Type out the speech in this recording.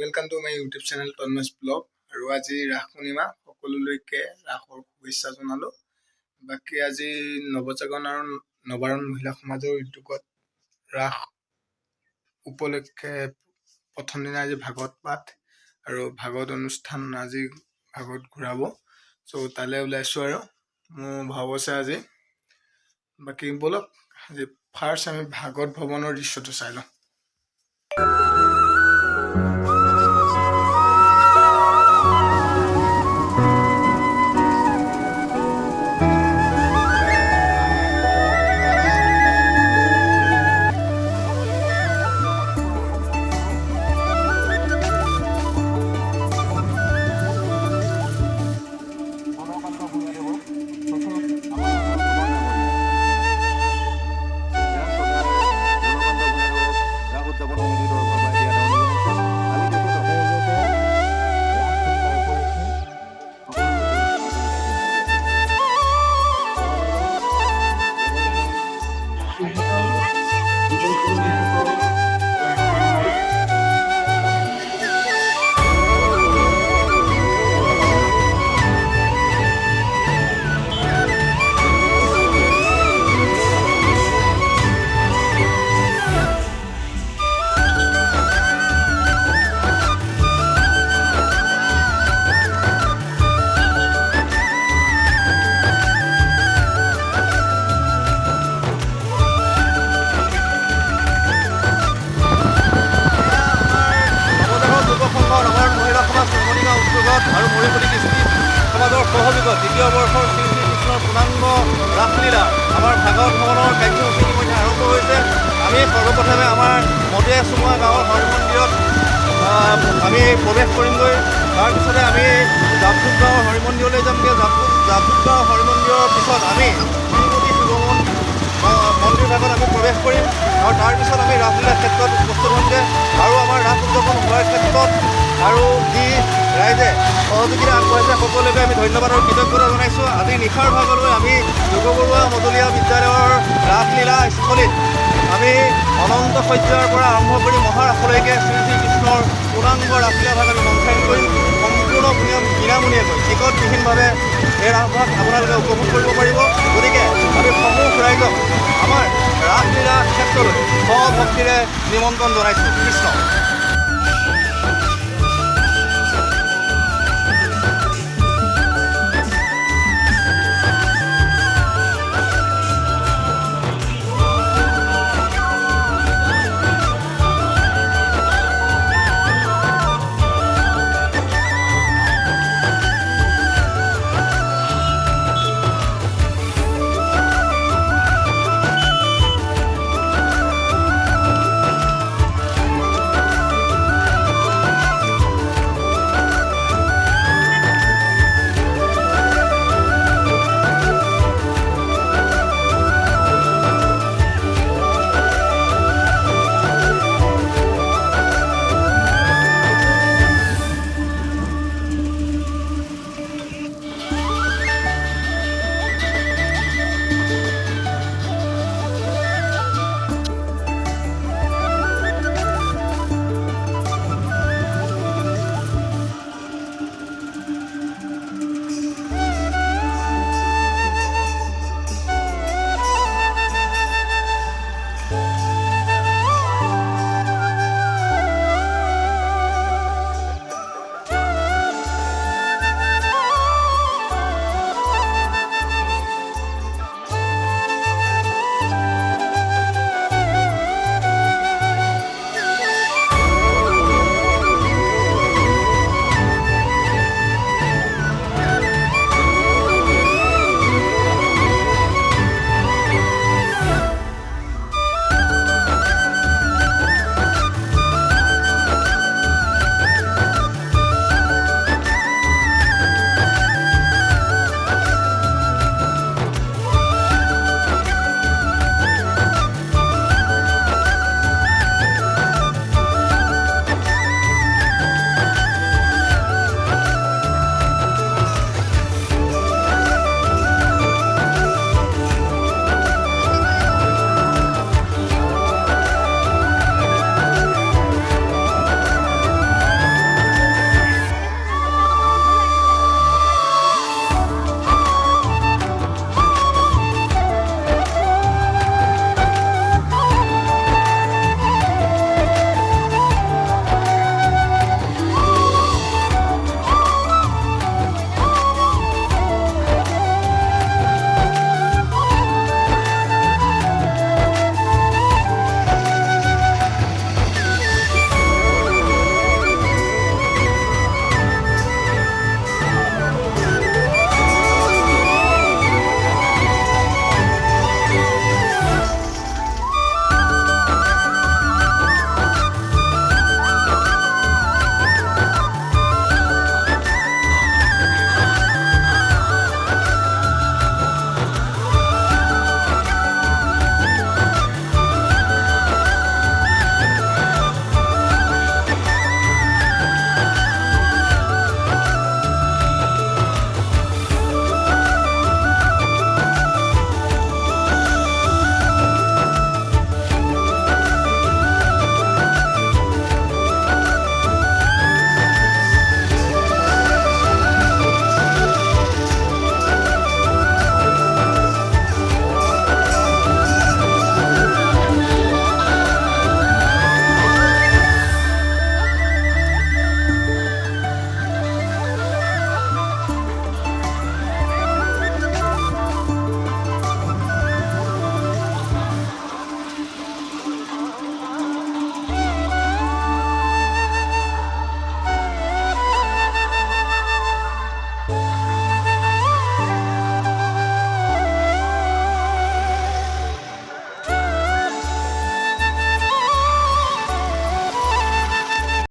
Welcome to my YouTube channel Tonmas Blog. আৰু আজি ৰাস পূৰ্ণিমা সকলোলৈকে ৰাসৰ শুভেচ্ছা জনালো। বাকি আজি নৱজাগৰণ আৰু নবাৰণ মহিলা সমাজৰ উদ্যোগত ৰাস উপলক্ষে প্ৰথম দিনা আজি ভাগৱত পাঠ আৰু ভাগৱত অনুষ্ঠান আজি ভাগৱত ঘূৰাব। সো তালে ওলাইছো আৰু মোৰ ভাৱ আছে আজি। বাকি বলক আজি ফাৰ্ষ্ট আমি ভাগৱত ভৱনৰ দৃশ্যটো চাই লওঁ। আৰু মৰিপতি কৃষ্টি সমাজৰ সহযোগত দ্বিতীয় বৰ্ষৰ শ্ৰী কৃষ্ণৰ পূৰ্ণাংগ ৰাসলীলা আমাৰ ভাগৱত ভৱনৰ কাৰ্যসূচী ইতিমধ্যে আৰম্ভ হৈছে। আমি সৰ্বপ্ৰথমে আমাৰ মদুৱে চুমুৱা গাঁৱৰ হৰি মন্দিৰত আমি প্ৰৱেশ কৰিমগৈ। তাৰপিছতে আমি জাপধুপ গাঁৱৰ হৰি মন্দিৰলৈ যামগৈ। জাপধুপ গাঁৱৰ হৰি মন্দিৰৰ পিছত আমি শ্ৰীমতী শিৱমন মন্দিৰ ভাগত আমি প্ৰৱেশ কৰিম আৰু তাৰপিছত আমি ৰাসলীলাৰ ক্ষেত্ৰত উপস্থিত হ'মগৈ। আৰু আমাৰ ৰাস উদযাপন হোৱাৰ ক্ষেত্ৰত আৰু যি ৰাইজে সহযোগিতা আগবঢ়াইছে সকলোকে আমি ধন্যবাদ আৰু কৃতজ্ঞতা জনাইছোঁ। আজি নিশাৰ ভাগলৈ আমি যোগ বৰুৱা মজলীয়া বিদ্যালয়ৰ ৰাসলীলা স্থলীত আমি অনন্ত সজ্জাৰ পৰা আৰম্ভ কৰি মহাৰাসলৈকে শ্ৰী কৃষ্ণৰ পূৰ্ণাংগ ৰাসলীলা ভাগ আমি মঞ্চায়ন কৰিম সম্পূৰ্ণ বিনামূলীয়াকৈ টিকটবিহীনভাৱে এই ৰাসভাগ আপোনালোকে উপভোগ কৰিব পাৰিব। গতিকে আমি সমূহ ৰাইজক আমাৰ ৰাসলীলা ক্ষেত্ৰলৈ সভক্তিৰে নিমন্ত্ৰণ জনাইছোঁ। কৃষ্ণ